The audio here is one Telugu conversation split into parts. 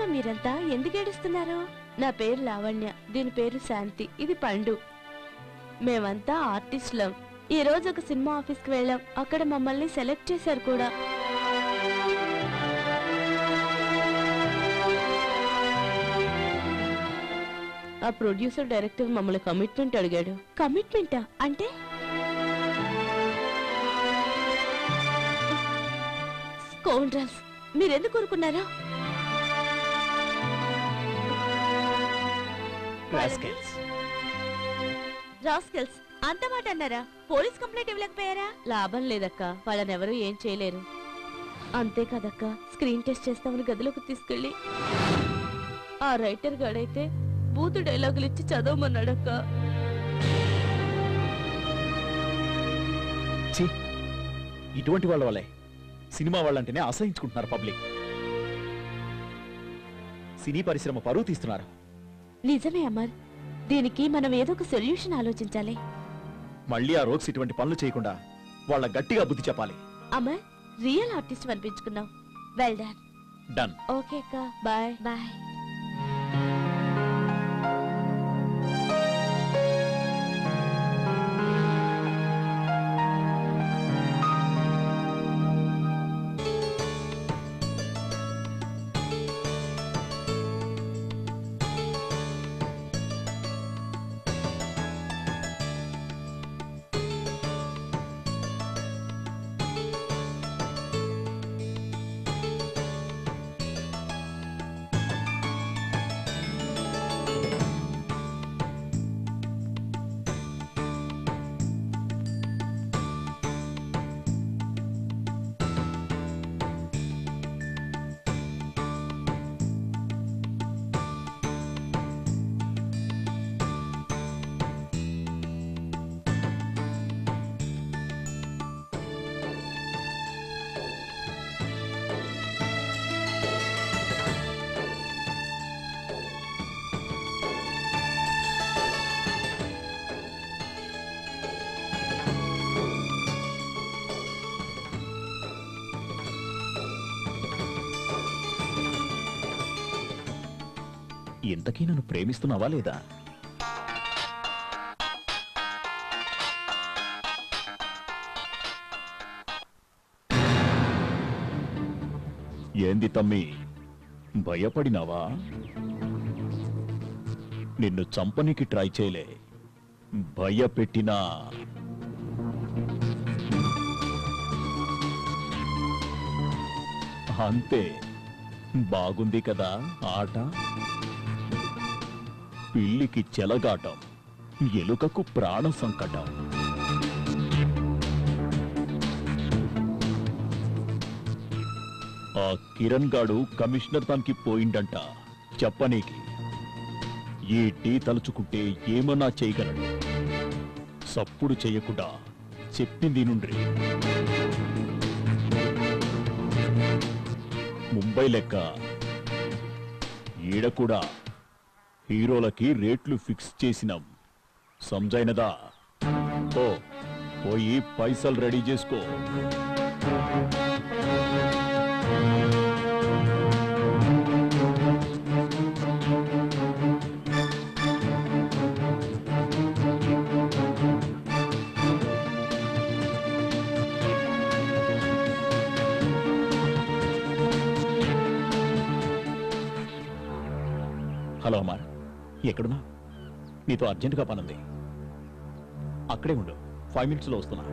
ఎవరమ్మా మీరంతా? ఎందుకు ఏడుస్తున్నారు? నా పేరు లావణ్య, దీని పేరు శాంతి, ఇది పండు. మేమంతా ఆర్టిస్టులం. ఈ రోజు ఒక సినిమా ఆఫీస్కి వెళ్ళాం. అక్కడ మమ్మల్ని సెలెక్ట్ చేశారు కూడా. ఆ ప్రొడ్యూసర్ డైరెక్టర్ మమ్మల్ని కమిట్మెంట్ అడిగాడు. కమిట్మెంటా అంటే? స్కౌండ్రల్స్, మీరెందుకు కోరుకున్నారా? రాస్కెల్స్ అంత మాట అన్నారా? పోలీస్ కంప్లైంట్ ఇవ్వలేకపోయారా? లాభం లేదక్క, వాళ్ళనెవరూ ఏం చేయలేరు. అంతే కదక్క, స్క్రీన్ టెస్ట్ చేస్తామని గదిలోకి తీసుకెళ్ళి ఆ రైటర్ గాడైతే బూతు డైలాగులు ఇచ్చి చదవమన్నాడక్క. ఇటువంటి వాళ్ళ వల్లే సినిమా వాళ్ళంటేనే అసహించుకుంటున్నారు పబ్లిక్. సినీ పరిశ్రమ పరువు తీస్తున్నారు. నిజమే అమర్, దీనికి మనం ఏదో ఒక సొల్యూషన్ ఆలోచించాలి. మళ్ళీ ఆ రోగ్స్ ఇటువంటి పనులు చేయకుండా వాళ్ళ గట్టిగా బుద్ధి చెప్పాలి. అమర్, రియల్ ఆర్టిస్ట్ అనిపించుకున్నాం. Well done. డన్. ఓకే అక్క, బాయ్ బాయ్. ఇంతకీ నన్ను ప్రేమిస్తున్నావా లేదా? ఏంది తమ్మి, భయపడినావా? నిన్ను చంపనీకి ట్రై చేయలే, భయపెట్టినా. అంతే. బాగుంది కదా ఆట? పిల్లికి చెలగాటం, ఎలుకకు ప్రాణ సంకటం. ఆ కిరణ్ గాడు కమిషనర్ దానికి పోయిండంట చెప్పనీకి. ఈ టీ తలుచుకుంటే ఏమన్నా చేయగలడు. సప్పుడు చేయకుండా చెప్పింది నుండి. ముంబై లెక్క ఈడ కూడా హీరోలకి రేట్లు ఫిక్స్ చేసినాం. సంజైనదా? ఓ పోయి పైసలు రెడీ చేసుకో. హలో అమర్, ఎక్కడున్నా? నీతో అర్జెంటుగా పనుంది. అక్కడే ఉండు, 5 minutesలో వస్తున్నా.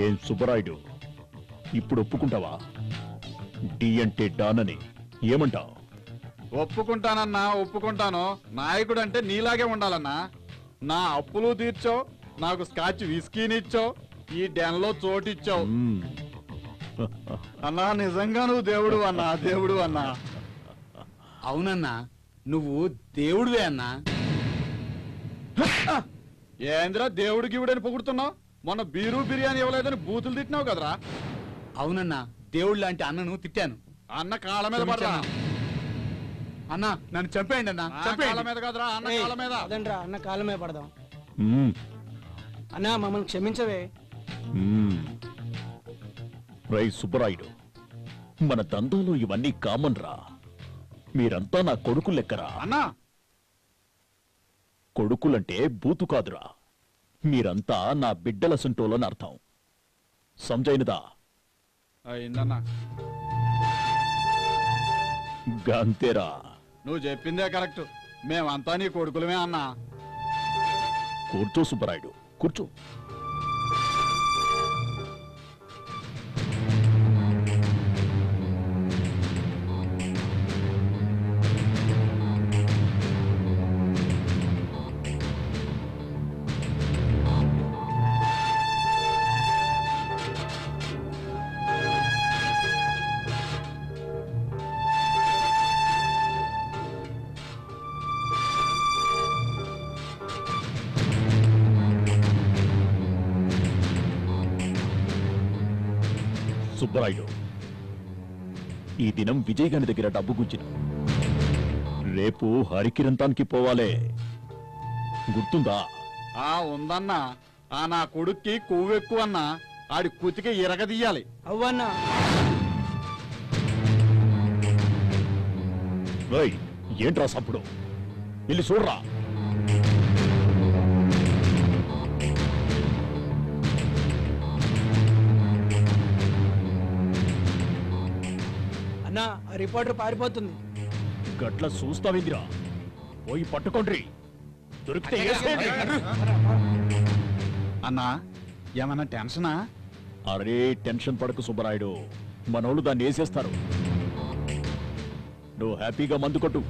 ఏం సుబ్బరాయుడు, ఇప్పుడు ఒప్పుకుంటావా? డి అంటే డాన్ అని ఏమంటావు? ఒప్పుకుంటానన్నా, ఒప్పుకుంటాను. నాయకుడు అంటే నీలాగే ఉండాలన్నా. నా అప్పులు తీర్చావు, నాకు స్కాచ్ విస్కీనిచ్చావు, ఈ డెన్లో చోటిచ్చావు. అన్నా నిజంగా నువ్వు దేవుడు అన్నా, దేవుడు అన్నా. అవునన్నా, నువ్వు దేవుడివే అన్నా. ఏంద్రా దేవుడు గివుడని పొగుడుతున్నావు? మొన్న బీరు బిర్యానీ ఇవ్వలేదని బూతులు తిట్టినావు కదరా. అవునన్నా, దేవుడు లాంటి అన్నను తిట్టాను. అన్న కాళ్ళ మీద పడరా. అన్నా నన్ను చంపేయండి అన్నా, కాళ్ళ చంపేయండి. మీద కదరా, అన్న కాళ్ళ మీద. అదండ్రా అన్న కాళ్ళ మీద పడదాం. మ్మ్. అన్నా మమ్మల్ని క్షమించవే. మ్మ్. రై సుబ్బరాయుడు, మన దందాలో ఇవన్నీ కామన్ రా. మీరంతా నా కొడుకు లెక్కరా. అన్నా కొడుకులంటే బూతు కాదురా. మీరంతా నా బిడ్డల సుంటోలని అర్థం. సంజైనదా? అయిందన్నా. గంతేరా. నువ్వు చెప్పిందే కరెక్ట్. మేమంతా నీ కొడుకులమే అన్నా. కూర్చో సుబ్బరాయుడు, కూర్చో. సుబ్బరాయుడు, ఈ దినం విజయ్ గారి దగ్గర డబ్బు గుంచిన. రేపు హరికిరంతానికి పోవాలే, గుర్తుందా? ఆ ఉందన్నా. ఆ నా కొడుక్కి కొవ్వెక్కువ అన్నా. ఆడి కుతికి ఇరగదీయాలి. అవ్వన్నా రేయ్, ఏంట్రా సప్పుడు? వెళ్ళి చూడరా. అన్నా ఆ రిపోర్టర్ పారిపోతుంది. గట్ల చూస్తావిందిరా. పోయి పట్టుకోండి. దొరికితే ఏసేయండి. అన్నా ఏమన్నా టెన్షనా? అరే టెన్షన్ పడకు సుబ్బరాయుడు, మనోళ్ళు దాన్ని వేసేస్తారు. నువ్వు హ్యాపీగా మందు కొట్టు.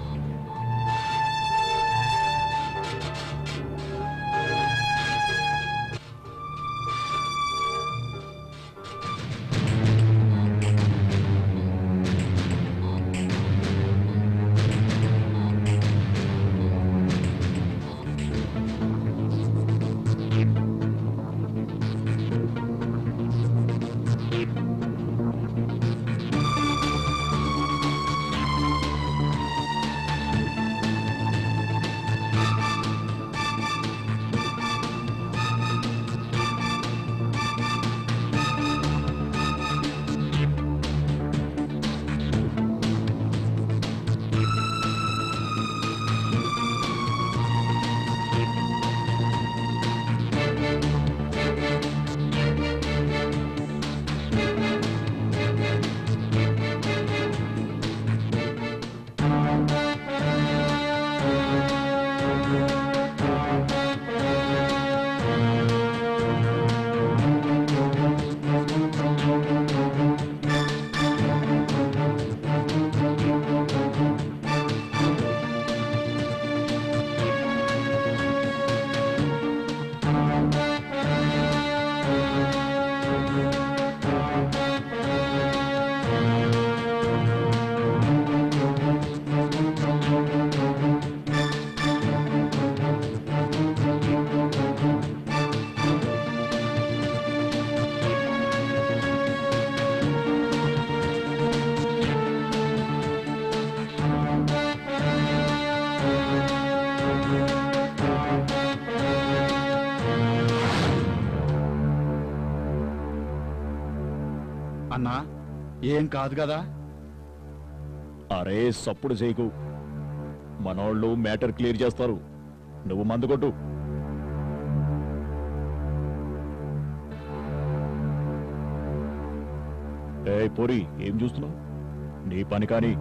అన్నా ఏం కాదు కదా? అరే సప్పుడు చేయకు, మనోళ్ళు మ్యాటర్ క్లియర్ చేస్తారు. నువ్వు మందు కొట్టు. ఏ పోరి, ఏం చూస్తున్నావు? నీ పని కానీ.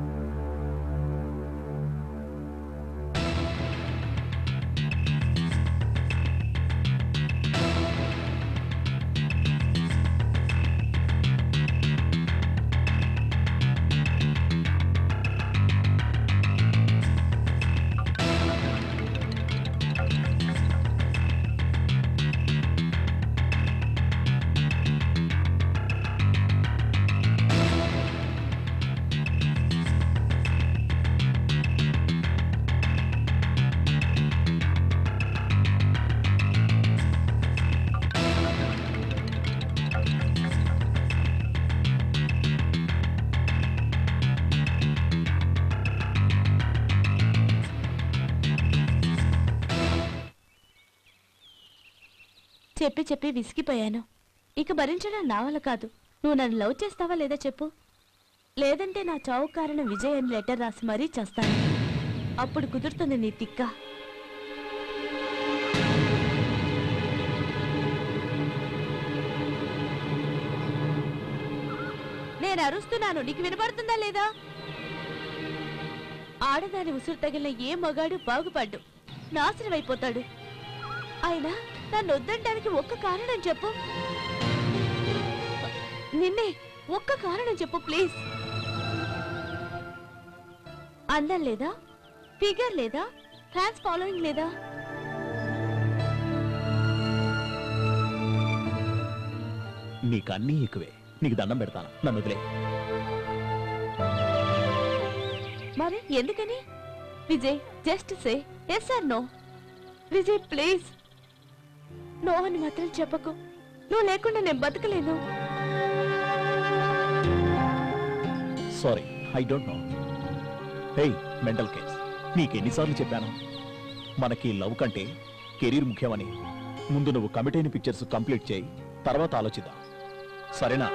చెప్పి చెప్పి విసిగిపోయాను. ఇక భరించడం నా వల్ల కాదు. నువ్వు నన్ను లవ్ చేస్తావా లేదా చెప్పు. లేదంటే నా చావు కారణం విజయ్ అని లెటర్ రాసి మరీ చేస్తాను. అప్పుడు కుదురుతుంది నీ తిక్క. నేను అరుస్తున్నాను, నీకు వినపడుతుందా లేదా? ఆడదాని ఉసురు తగిలిన ఏ మగాడు బాగుపడ్డు, నాశనం అయిపోతాడు. అయినా నన్ను వద్దంటానికి ఒక్క కారణం చెప్పు. నిన్నే, ఒక్క కారణం చెప్పు ప్లీజ్. అందం లేదా, ఫిగర్ లేదా, ఫ్యాన్స్ ఫాలోయింగ్ లేదా? నీకు అన్నీ ఎక్కువే. నీకు దండం పెడతాను, నన్ను వదిలే. మరి ఎందుకని? Vijay, just say yes or no. Vijay please, no అని మాత్రం చెప్పకు. నువ్వు లేకుండా నేను బతకలేను. Sorry, I don't know. Hey mental case, నీకెన్నిసార్లు చెప్పాను మనకి లవ్ కంటే కెరీర్ ముఖ్యమని. ముందు నువ్వు కమిట్ అయిన పిక్చర్స్ కంప్లీట్ చేయి, తర్వాత ఆలోచిద్దాం, సరేనా?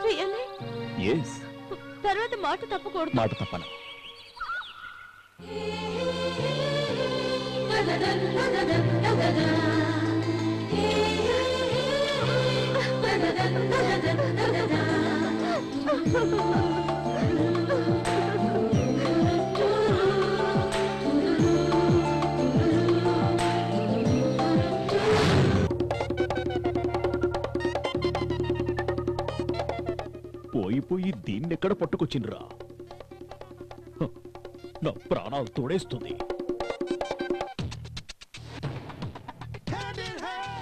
రియల్లీ? ఎస్. తర్వాత మాట తప్పకూడదు. మాట తప్పను. పోయి దీన్నెక్కడ పట్టుకొచ్చిండ్రా? నా ప్రాణాలు తోడేస్తుంది.